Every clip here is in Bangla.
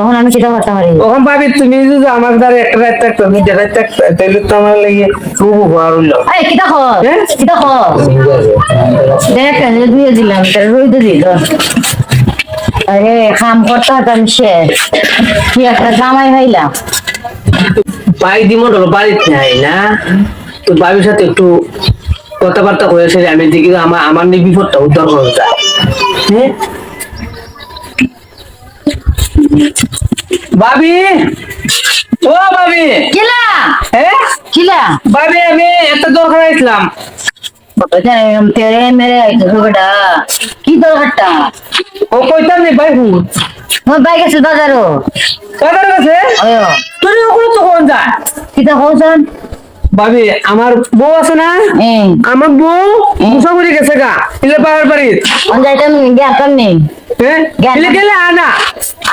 তখন আমি সেটা করতে পারি। তখন ভাবি তুমি যদি আমার দ্বারা একটা রাত থাকতো আমি দেখাই থাকতো তাহলে তো আমার লাগে খুব উপকার হইলো। এই কিটা হল কিটা হল দেখ দিয়ে দিলাম তার রইতে দিল। আরে কাম করতে হতাম শেষ কি একটা জামাই হইলাম। ভাই দিমট হলো বাড়িতে নাই না, তো ভাবির সাথে একটু কথাবার্তা হয়েছে যে আমি দেখি আমার নিয়ে বিপদটা উদ্ধার করা যায়। হ্যাঁ ভাবি, ও ভাবি। কিলা হ্যাঁ কিলা ভাবি আমি একটা দরকার আসলাম। তেরে মেরে বেটা কি দরকারটা? ও কইতাম নি ভাই হুন আমার বাইক আছে বাজারও কাদার কাছে তুই ওগুলো তো কোন যায় কিটা হলছেন ভাবি আমার বউ আছে না, আমার বউ মুসাফরি গেছে গা ইলে পাহাড় বাড়ি যাইতাম গেতাম নেই হ্যাঁ গেলে গেলে আনা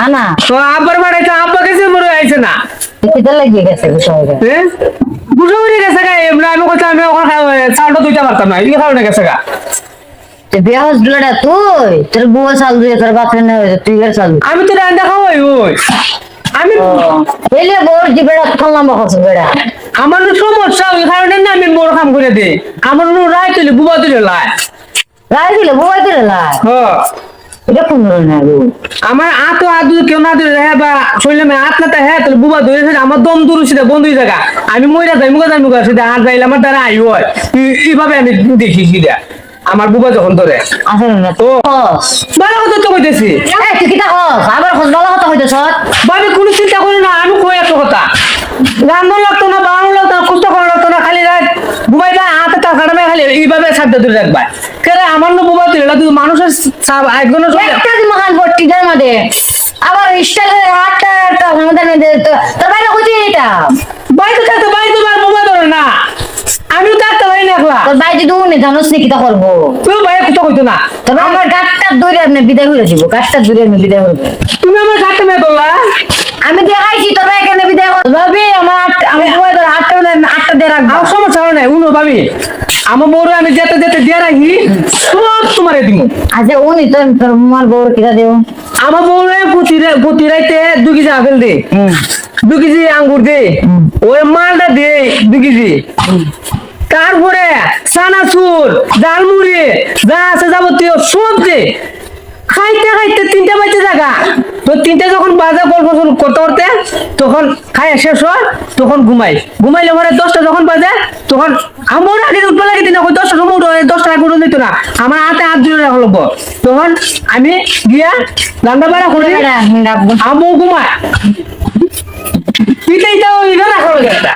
আনা তো আব্বার বাড়াইতে আব্বা গেছে মরে আইছে না কিটা লাগিয়ে গেছে হ্যাঁ মুসাফরি গেছে গা এমনি আমি কইতাম আমি ওখানে চালটা দুইটা পারতাম না এই কারণে গেছে গা বিয়া হচ্ছিল তুই তোর বউ চাল দিয়ে তোর বাপের না তুই চাল আমি তো রান্না খাওয়াই ওই আমি পেলে বউর যে বেড়া খাল্লাম বাকছ বেড়া আমার সমস্যা ওই কারণে না আমি মোর কাম করে দিই আমার রায় তুলে বুবা তুলে লাই রায় দিলে বউই দিলে না এটা কোন না আমার আতো আদু কেউ না দিলে হ্যাঁ বা শরীরে হাত না হ্যাঁ তাহলে বুবা ধরে আমার দম দূর সেটা বন্ধুই জায়গা আমি মইরা যাই মুখে যাই মুখে সেটা হাত যাইলে আমার দ্বারা আই হয় এইভাবে আমি দেখি সেটা আমার বুবা যখন ধরে আসলে না ও ভালো কথা তো কইতেছি তুই কিটা হস আবার হস ভালো কথা হইতেছ ভাবি কোনো চিন্তা করি না আমি কই একটা কথা রান্না লাগতো না বানানো লাগতো না কুস্তা করা লাগতো না খালি রাত বুবাই যায় হাতে টাকাটা মেয়ে খালি এইভাবে সাবধান ধরে রাখবা কেন আমার না বুবা তুলে তুই মানুষের একজনের একটা মহান বট্টিটার মধ্যে আবার স্টাইলের হাতটা আমাদের তোর বাইরে হইতে এটা বাইরে থাকতে বাইরে তোমার বুবা ধরে না আমিও থাকতে পারি না একলা তোর বাইরে দূর নেই জানোস নি কিটা করবো তুই ভাই কোথাও কইতো না তবে আমার গাছটা দূরে আপনি বিদায় করে দিব গাছটা দূরে আমি বিদায় করবো তুমি আমার ঘাটতে মেয়ে বললা আমি দেখাইছি তবে এখানে বিদায় করবো ভাবি আমার আমি সময় ধর আটটা দিয়ে রাখবো আমার সমস্যা হয় না উনো ভাবি আমার বউরে আমি যেতে যেতে দিয়ে রাখি সব তোমারে দিব আচ্ছা উনি তো তোমার বউর কিটা দেব আমার বউরে প্রতি রাইতে 2 কেজি আপেল দে 2 কেজি আঙ্গুর দে ওই মালটা দে 2 কেজি তারপরে চানাচুর ডালমুড়ি যা আছে যাবতীয় সব দে খাইতে খাইতে 3টা বাজে জায়গা তো 3টা যখন বাজে গল্প করতে করতে তখন খাই শেষ হয় তখন ঘুমাইলে পরে 10টা যখন বাজে তখন আমার আগে উঠবে লাগে দিন 10টার সময় 10টা আগে উঠে দিত না আমার হাতে হাত ধরে রাখা লাগবো তখন আমি গিয়া রান্না বাড়া করে আমও ঘুমায় পিঠাইটা ওই রাখা লাগে একটা